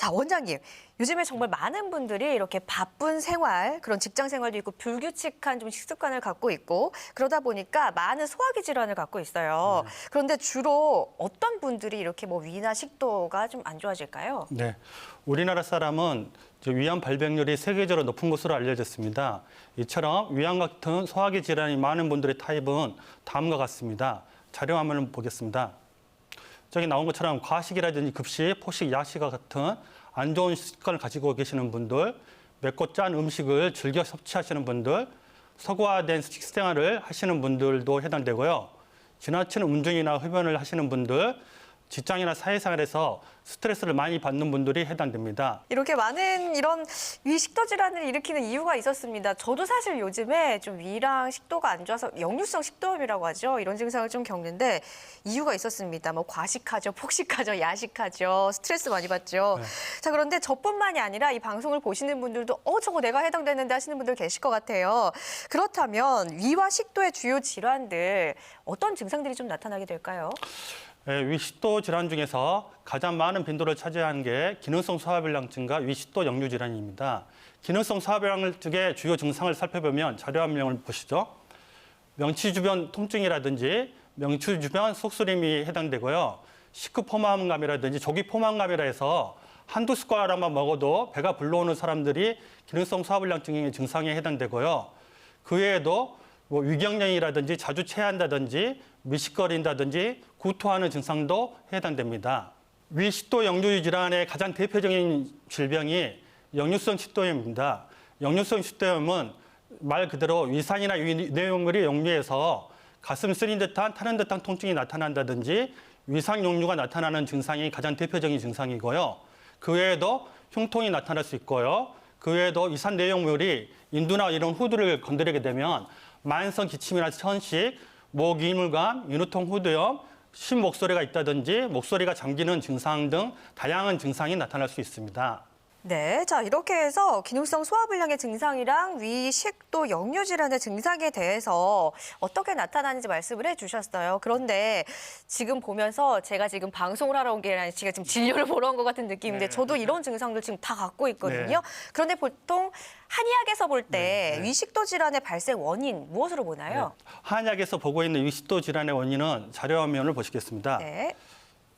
자, 원장님. 요즘에 정말 많은 분들이 이렇게 바쁜 생활, 그런 직장 생활도 있고 불규칙한 좀 식습관을 갖고 있고 그러다 보니까 많은 소화기 질환을 갖고 있어요. 그런데 주로 어떤 분들이 이렇게 뭐 위나 식도가 좀 안 좋아질까요? 네, 우리나라 사람은 위암 발병률이 세계적으로 높은 것으로 알려졌습니다. 이처럼 위암 같은 소화기 질환이 많은 분들의 타입은 다음과 같습니다. 자료 화면을 보겠습니다. 저기 나온 것처럼 과식이라든지 급식, 폭식, 야식과 같은 안 좋은 습관을 가지고 계시는 분들, 맵고 짠 음식을 즐겨 섭취하시는 분들, 서구화된 식생활을 하시는 분들도 해당되고요. 지나치는 운전이나 흡연을 하시는 분들, 직장이나 사회생활에서 스트레스를 많이 받는 분들이 해당됩니다. 이렇게 많은 이런 위 식도 질환을 일으키는 이유가 있었습니다. 저도 사실 요즘에 좀 위랑 식도가 안 좋아서 역류성 식도염이라고 하죠. 이런 증상을 좀 겪는데 이유가 있었습니다. 뭐 과식하죠, 폭식하죠, 야식하죠, 스트레스 많이 받죠. 네. 자, 그런데 저뿐만이 아니라 이 방송을 보시는 분들도 저거 내가 해당되는데 하시는 분들 계실 것 같아요. 그렇다면 위와 식도의 주요 질환들 어떤 증상들이 좀 나타나게 될까요? 위식도 질환 중에서 가장 많은 빈도를 차지하는 게 기능성 소화불량증과 위식도 역류 질환입니다. 기능성 소화불량증의 주요 증상을 살펴보면 자료 화면을 보시죠. 명치 주변 통증이라든지 명치 주변 속쓰림이 해당되고요. 식후 포만감이라든지 조기 포만감이라 해서 한두 숟가락만 먹어도 배가 불러오는 사람들이 기능성 소화불량증의 증상에 해당되고요. 그 외에도 뭐 위경련이라든지 자주 체한다든지 미식거린다든지 구토하는 증상도 해당됩니다. 위식도 역류 질환의 가장 대표적인 질병이 역류성 식도염입니다. 역류성 식도염은 말 그대로 위산이나 위 내용물이 역류해서 가슴 쓰린 듯한 타는 듯한 통증이 나타난다든지 위상 역류가 나타나는 증상이 가장 대표적인 증상이고요. 그 외에도 흉통이 나타날 수 있고요. 그 외에도 위산 내용물이 인두나 이런 후두를 건드리게 되면 만성 기침이나 천식, 목 이물감, 인후통 후두염, 쉰 목소리가 있다든지 목소리가 잠기는 증상 등 다양한 증상이 나타날 수 있습니다. 네, 자 이렇게 해서 기능성 소화불량의 증상이랑 위, 식도, 역류 질환의 증상에 대해서 어떻게 나타나는지 말씀을 해주셨어요. 그런데 지금 보면서 제가 지금 방송을 하러 온 게 아니라 제가 지금 진료를 보러 온 것 같은 느낌인데 저도 이런 증상들 지금 다 갖고 있거든요. 네. 그런데 보통 한의학에서 볼 때 위식도 질환의 발생 원인 무엇으로 보나요? 한약에서 보고 있는 위식도 질환의 원인은 자료 화면을 보시겠습니다. 네.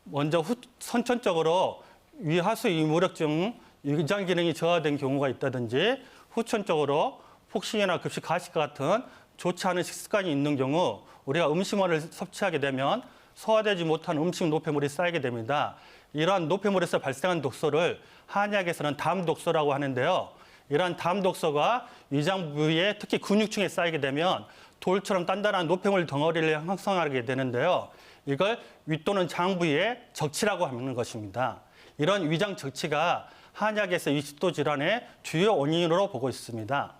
먼저 선천적으로 위하수 이무력증, 위장 기능이 저하된 경우가 있다든지 후천적으로 폭식이나 급식 과식 같은 좋지 않은 식습관이 있는 경우 우리가 음식물을 섭취하게 되면 소화되지 못한 음식 노폐물이 쌓이게 됩니다. 이러한 노폐물에서 발생한 독소를 한의학에서는 담독소라고 하는데요. 이러한 담독소가 위장 부위에 특히 근육층에 쌓이게 되면 돌처럼 단단한 노폐물 덩어리를 형성하게 되는데요. 이걸 위 또는 장 부위의 적치라고 하는 것입니다. 이런 위장 적치가 한약에서 위식도 질환의 주요 원인으로 보고 있습니다.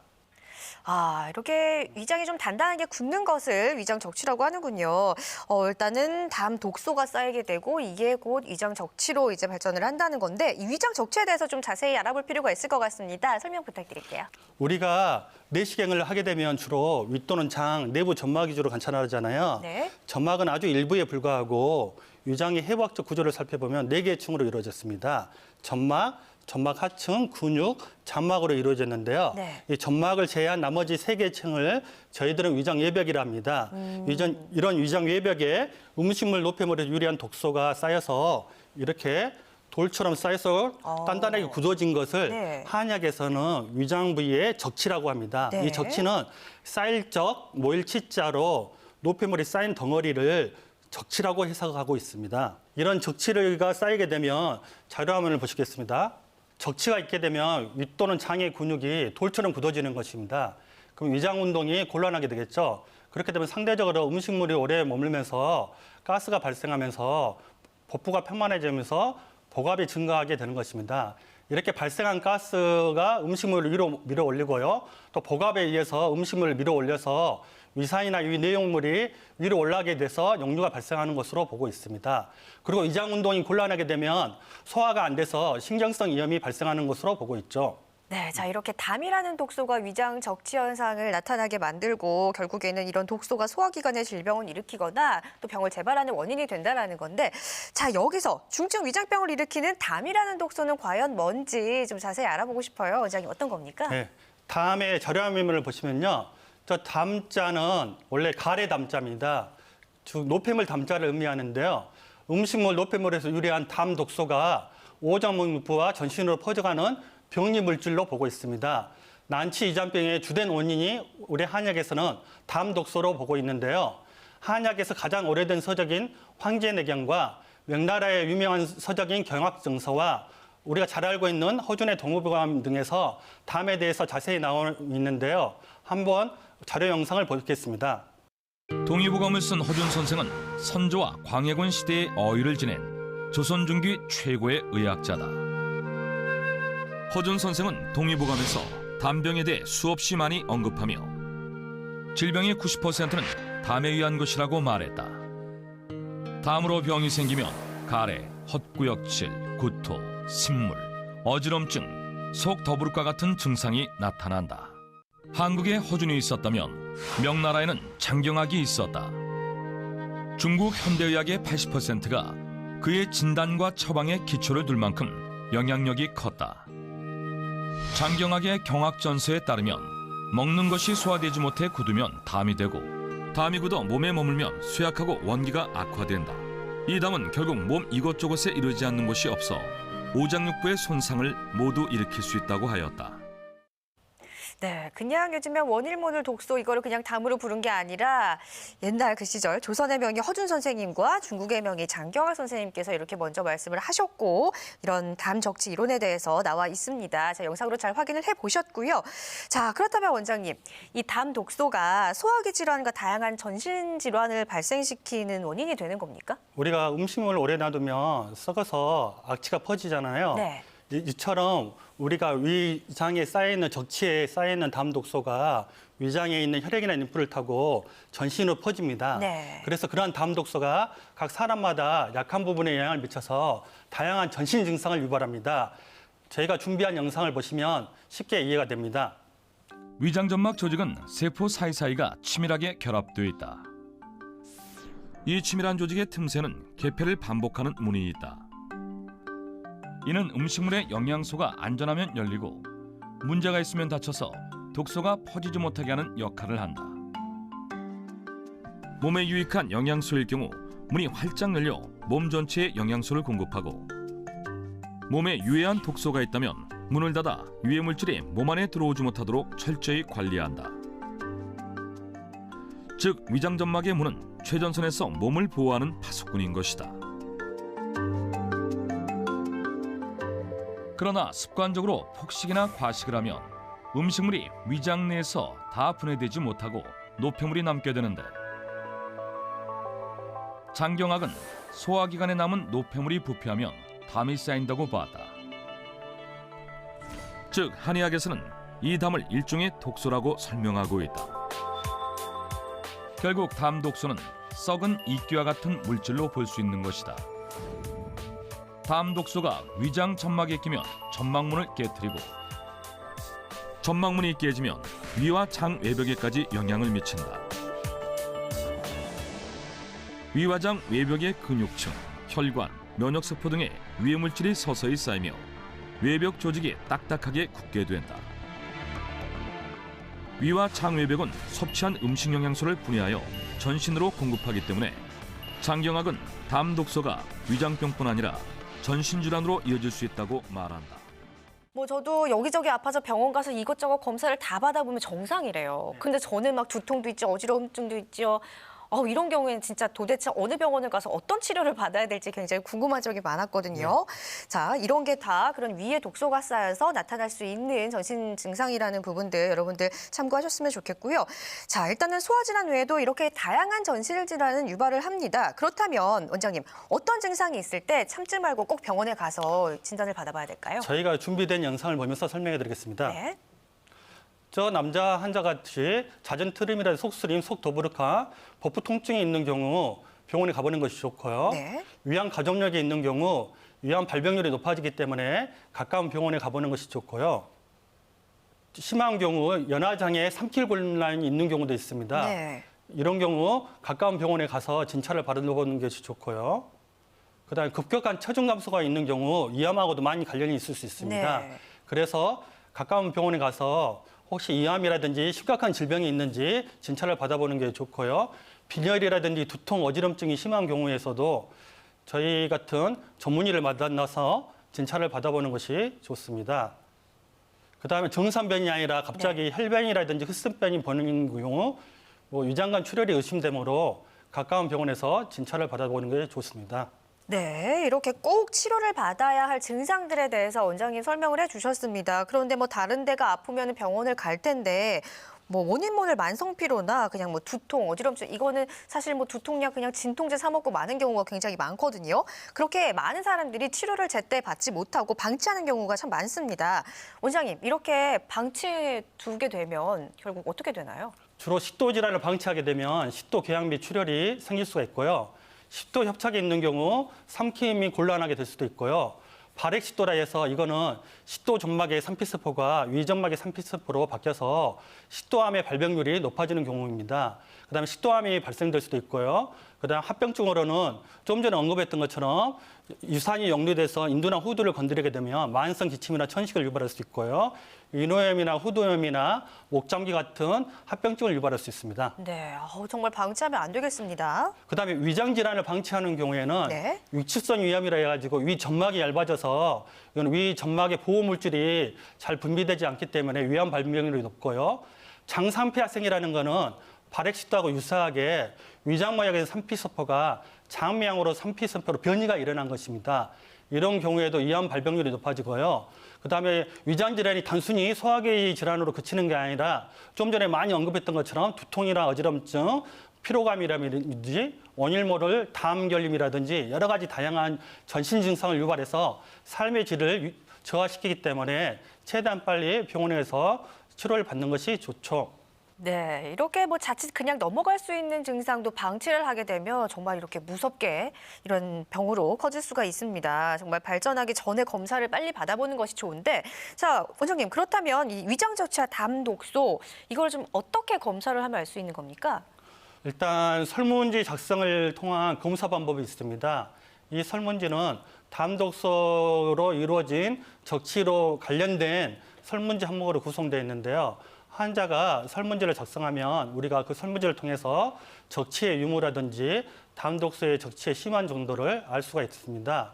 아, 이렇게 위장이 좀 단단하게 굳는 것을 위장 적치라고 하는군요. 일단은 담 독소가 쌓이게 되고 이게 곧 위장 적치로 이제 발전을 한다는 건데 이 위장 적치에 대해서 좀 자세히 알아볼 필요가 있을 것 같습니다. 설명 부탁드릴게요. 우리가 내시경을 하게 되면 주로 위 또는 장 내부 점막 위주로 관찰하잖아요. 네. 점막은 아주 일부에 불과하고 위장의 해부학적 구조를 살펴보면 4개의 층으로 이루어졌습니다. 점막, 점막 하층, 근육, 장막으로 이루어졌는데요. 네. 이 점막을 제외한 나머지 3개의 층을 저희들은 위장 외벽이라 합니다. 이런 위장 외벽에 음식물 노폐물에 유리한 독소가 쌓여서 이렇게 돌처럼 쌓여서 단단하게 굳어진 것을 네. 한약에서는 위장 부위의 적치라고 합니다. 네. 이 적치는 쌓일 적, 모일 치자로 노폐물이 쌓인 덩어리를 적치라고 해석하고 있습니다. 이런 적치가 쌓이게 되면 자료 화면을 보시겠습니다. 적치가 있게 되면 위 또는 장의 근육이 돌처럼 굳어지는 것입니다. 그럼 위장 운동이 곤란하게 되겠죠. 그렇게 되면 상대적으로 음식물이 오래 머물면서 가스가 발생하면서 복부가 평만해지면서 복압이 증가하게 되는 것입니다. 이렇게 발생한 가스가 음식물을 위로 밀어 올리고요. 또 복압에 의해서 음식물을 밀어 올려서 위산이나 위 내용물이 위로 올라가게 돼서 역류가 발생하는 것으로 보고 있습니다. 그리고 위장 운동이 곤란하게 되면 소화가 안 돼서 신경성 이염이 발생하는 것으로 보고 있죠. 네, 자 이렇게 담이라는 독소가 위장 적치 현상을 나타나게 만들고 결국에는 이런 독소가 소화기관의 질병을 일으키거나 또 병을 재발하는 원인이 된다라는 건데, 자 여기서 중증 위장병을 일으키는 담이라는 독소는 과연 뭔지 좀 자세히 알아보고 싶어요. 원장님 어떤 겁니까? 네, 담의 절여암임을 보시면요, 저 담자는 원래 가래 담자입니다. 즉 노폐물 담자를 의미하는데요. 음식물 노폐물에서 유래한 담 독소가 오장육부와 전신으로 퍼져가는 병리 물질로 보고 있습니다. 난치 이장병의 주된 원인이 우리 한약에서는 담 독소로 보고 있는데요. 한약에서 가장 오래된 서적인 황제내경과 명나라의 유명한 서적인 경학정서와 우리가 잘 알고 있는 허준의 동의보감 등에서 담에 대해서 자세히 나와 있는데요. 한번 자료 영상을 보겠습니다. 동의보감을 쓴 허준 선생은 선조와 광해군 시대의 어휘를 지낸 조선 중기 최고의 의학자다. 허준 선생은 동의보감에서 담병에 대해 수없이 많이 언급하며 질병의 90%는 담에 의한 것이라고 말했다. 담으로 병이 생기면 가래, 헛구역질, 구토, 신물, 어지럼증, 속 더부룩과 같은 증상이 나타난다. 한국에 허준이 있었다면 명나라에는 장경학이 있었다. 중국 현대의학의 80%가 그의 진단과 처방에 기초를 둘 만큼 영향력이 컸다. 장경학의 경학전서에 따르면 먹는 것이 소화되지 못해 굳으면 담이 되고, 담이 굳어 몸에 머물면 쇠약하고 원기가 악화된다. 이 담은 결국 몸 이곳저곳에 이르지 않는 곳이 없어 오장육부의 손상을 모두 일으킬 수 있다고 하였다. 네, 그냥 요즘에 원일모늘 독소 이거를 그냥 담으로 부른 게 아니라 옛날 그 시절 조선의 명의 허준 선생님과 중국의 명의 장경학 선생님께서 이렇게 먼저 말씀을 하셨고, 이런 담 적치 이론에 대해서 나와 있습니다. 자, 영상으로 잘 확인을 해보셨고요. 자, 그렇다면 원장님, 이 담 독소가 소화기 질환과 다양한 전신 질환을 발생시키는 원인이 되는 겁니까? 우리가 음식물을 오래 놔두면 썩어서 악취가 퍼지잖아요. 네. 이처럼 우리가 위장에 쌓여있는 적치에 쌓여있는 담 독소가 위장에 있는 혈액이나 림프를 타고 전신으로 퍼집니다. 네. 그래서 그러한 담 독소가 각 사람마다 약한 부분에 영향을 미쳐서 다양한 전신 증상을 유발합니다. 저희가 준비한 영상을 보시면 쉽게 이해가 됩니다. 위장점막 조직은 세포 사이사이가 치밀하게 결합되어 있다. 이 치밀한 조직의 틈새는 개폐를 반복하는 문이 있다. 이는 음식물의 영양소가 안전하면 열리고 문제가 있으면 닫혀서 독소가 퍼지지 못하게 하는 역할을 한다. 몸에 유익한 영양소일 경우 문이 활짝 열려 몸 전체에 영양소를 공급하고, 몸에 유해한 독소가 있다면 문을 닫아 유해 물질이 몸 안에 들어오지 못하도록 철저히 관리한다. 즉 위장점막의 문은 최전선에서 몸을 보호하는 파수꾼인 것이다. 그러나 습관적으로 폭식이나 과식을 하면 음식물이 위장 내에서 다 분해되지 못하고 노폐물이 남게 되는데, 장경학은 소화기관에 남은 노폐물이 부패하면 담이 쌓인다고 봤다. 즉 한의학에서는 이 담을 일종의 독소라고 설명하고 있다. 결국 담 독소는 썩은 이끼와 같은 물질로 볼 수 있는 것이다. 담 독소가 위장 점막에 끼면 점막문을 깨트리고, 점막문이 깨지면 위와 장 외벽에까지 영향을 미친다. 위와 장 외벽의 근육층, 혈관, 면역세포 등의 위해 물질이 서서히 쌓이며 외벽 조직이 딱딱하게 굳게 된다. 위와 장 외벽은 섭취한 음식 영양소를 분해하여 전신으로 공급하기 때문에 장경학은 담 독소가 위장병뿐 아니라 전신질환으로 이어질 수 있다고 말한다. 뭐 저도 여기저기 아파서 병원 가서 이것저것 검사를 다 받아보면 정상이래요. 근데 저는 막 두통도 있죠, 어지러움증도 있죠. 이런 경우에는 진짜 도대체 어느 병원을 가서 어떤 치료를 받아야 될지 굉장히 궁금한 적이 많았거든요. 자, 이런 게 다 그런 위에 독소가 쌓여서 나타날 수 있는 전신 증상이라는 부분들 여러분들 참고하셨으면 좋겠고요. 자, 일단은 소화질환 외에도 이렇게 다양한 전신 질환은 유발을 합니다. 그렇다면 원장님, 어떤 증상이 있을 때 참지 말고 꼭 병원에 가서 진단을 받아봐야 될까요? 저희가 준비된 영상을 보면서 설명해 드리겠습니다. 네. 저 남자 환자같이 잦은 트림이라든지 속쓰림, 속 더부룩함, 복부 통증이 있는 경우 병원에 가보는 것이 좋고요. 네. 위암 가족력이 있는 경우 위암 발병률이 높아지기 때문에 가까운 병원에 가보는 것이 좋고요. 심한 경우 연화장애 3kg 곤란이 있는 경우도 있습니다. 네. 이런 경우 가까운 병원에 가서 진찰을 받아보는 것이 좋고요. 그다음에 급격한 체중 감소가 있는 경우 위암하고도 많이 관련이 있을 수 있습니다. 네. 그래서 가까운 병원에 가서 혹시 위암이라든지 심각한 질병이 있는지 진찰을 받아보는 게 좋고요. 빈혈이라든지 두통, 어지럼증이 심한 경우에서도 저희 같은 전문의를 만나서 진찰을 받아보는 것이 좋습니다. 그다음에 정상변이 아니라 갑자기 혈변이라든지 흑순변이 보이는 경우 위장관 출혈이 의심되므로 가까운 병원에서 진찰을 받아보는 게 좋습니다. 네, 이렇게 꼭 치료를 받아야 할 증상들에 대해서 원장님 설명을 해주셨습니다. 그런데 다른 데가 아프면 병원을 갈 텐데 원인 모를 만성 피로나 그냥 두통, 어지럼증 이거는 사실 두통약 그냥 진통제 사 먹고 마는 경우가 굉장히 많거든요. 그렇게 많은 사람들이 치료를 제때 받지 못하고 방치하는 경우가 참 많습니다. 원장님, 이렇게 방치해 두게 되면 결국 어떻게 되나요? 주로 식도 질환을 방치하게 되면 식도 궤양 및 출혈이 생길 수가 있고요. 식도 협착이 있는 경우 삼킴이 곤란하게 될 수도 있고요. 발액식도라 해서 이거는 식도 점막의 산피세포가 위점막의 산피세포로 바뀌어서 식도암의 발병률이 높아지는 경우입니다. 그다음에 식도암이 발생될 수도 있고요. 그다음 합병증으로는 좀 전에 언급했던 것처럼 유산이 역류돼서 인두나 후두를 건드리게 되면 만성 기침이나 천식을 유발할 수 있고요. 인후염이나 후두염이나 목감기 같은 합병증을 유발할 수 있습니다. 네, 정말 방치하면 안 되겠습니다. 그다음에 위장 질환을 방치하는 경우에는 네. 위축성 위염이라 해가지고 위 점막이 얇아져서 이건 위 점막의 보호 물질이 잘 분비되지 않기 때문에 위암 발병률이 높고요. 장산폐화성이라는 거는 발액식도하고 유사하게 위장막의 산피세포가 장미향으로 산피세포로 변이가 일어난 것입니다. 이런 경우에도 위암 발병률이 높아지고요. 그다음에 위장 질환이 단순히 소화기 질환으로 그치는 게 아니라 좀 전에 많이 언급했던 것처럼 두통이나 어지럼증, 피로감이라든지 원인 모를 담결림이라든지 여러 가지 다양한 전신 증상을 유발해서 삶의 질을 저하시키기 때문에 최대한 빨리 병원에서 치료를 받는 것이 좋죠. 네, 이렇게 자칫 그냥 넘어갈 수 있는 증상도 방치를 하게 되면 정말 이렇게 무섭게 이런 병으로 커질 수가 있습니다. 정말 발전하기 전에 검사를 빨리 받아보는 것이 좋은데, 자, 원장님, 그렇다면 이 위장저체와 담독소 이걸 좀 어떻게 검사를 하면 알 수 있는 겁니까? 일단 설문지 작성을 통한 검사 방법이 있습니다. 이 설문지는 담독소로 이루어진 적치로 관련된 설문지 항목으로 구성되어 있는데요. 환자가 설문지를 작성하면 우리가 그 설문지를 통해서 적치의 유무라든지 담독소의 적치의 심한 정도를 알 수가 있습니다.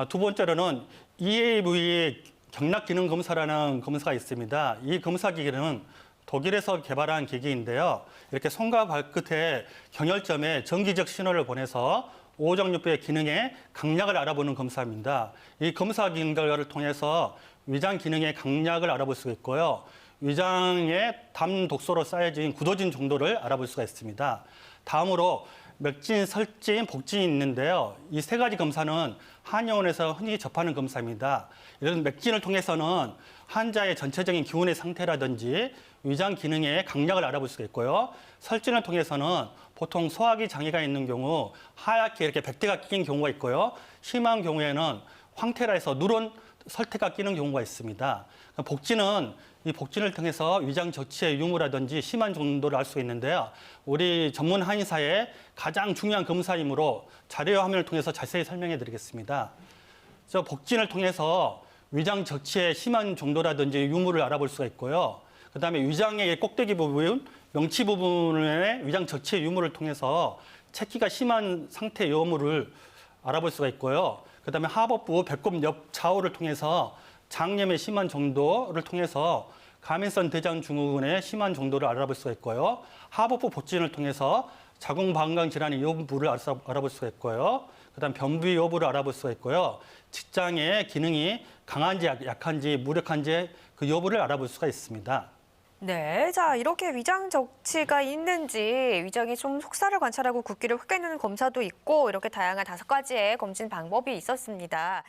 두 번째로는 EAV 경락기능검사라는 검사가 있습니다. 이 검사기기는 독일에서 개발한 기기인데요. 이렇게 손과 발끝에 경혈점에 전기적 신호를 보내서 오정육부의 기능의 강약을 알아보는 검사입니다. 이 검사 기능 결과를 통해서 위장 기능의 강약을 알아볼 수가 있고요. 위장의 담 독소로 쌓여진 굳어진 정도를 알아볼 수가 있습니다. 다음으로 맥진, 설진, 복진이 있는데요. 이 세 가지 검사는 한의원에서 흔히 접하는 검사입니다. 이런 맥진을 통해서는 환자의 전체적인 기운의 상태라든지 위장 기능의 강약을 알아볼 수가 있고요. 설진을 통해서는 보통 소화기 장애가 있는 경우 하얗게 이렇게 백태가 끼인 경우가 있고요. 심한 경우에는 황태라 해서 누런 설태가 끼는 경우가 있습니다. 복진은 이 복진을 통해서 위장 저치의 유무라든지 심한 정도를 알 수 있는데요. 우리 전문 한의사의 가장 중요한 검사이므로 자료 화면을 통해서 자세히 설명해 드리겠습니다. 그래서 복진을 통해서 위장 저치의 심한 정도라든지 유무를 알아볼 수가 있고요. 그다음에 위장의 꼭대기 부분, 명치 부분의 위장 저치의 유무를 통해서 체기가 심한 상태의 여무를 알아볼 수가 있고요. 그다음에 하복부 배꼽 옆 좌우를 통해서 장염의 심한 정도를 통해서 가면성 대장 증후군의 심한 정도를 알아볼 수가 있고요. 하복부 복진을 통해서 자궁방광 질환의 여부를 알아볼 수가 있고요. 그다음 변비 여부를 알아볼 수가 있고요. 직장의 기능이 강한지 약한지 무력한지 그 여부를 알아볼 수가 있습니다. 네, 자, 이렇게 위장 적치가 있는지 위장의 좀 속살을 관찰하고 굵기를 확인하는 검사도 있고 이렇게 다양한 5가지의 검진 방법이 있었습니다.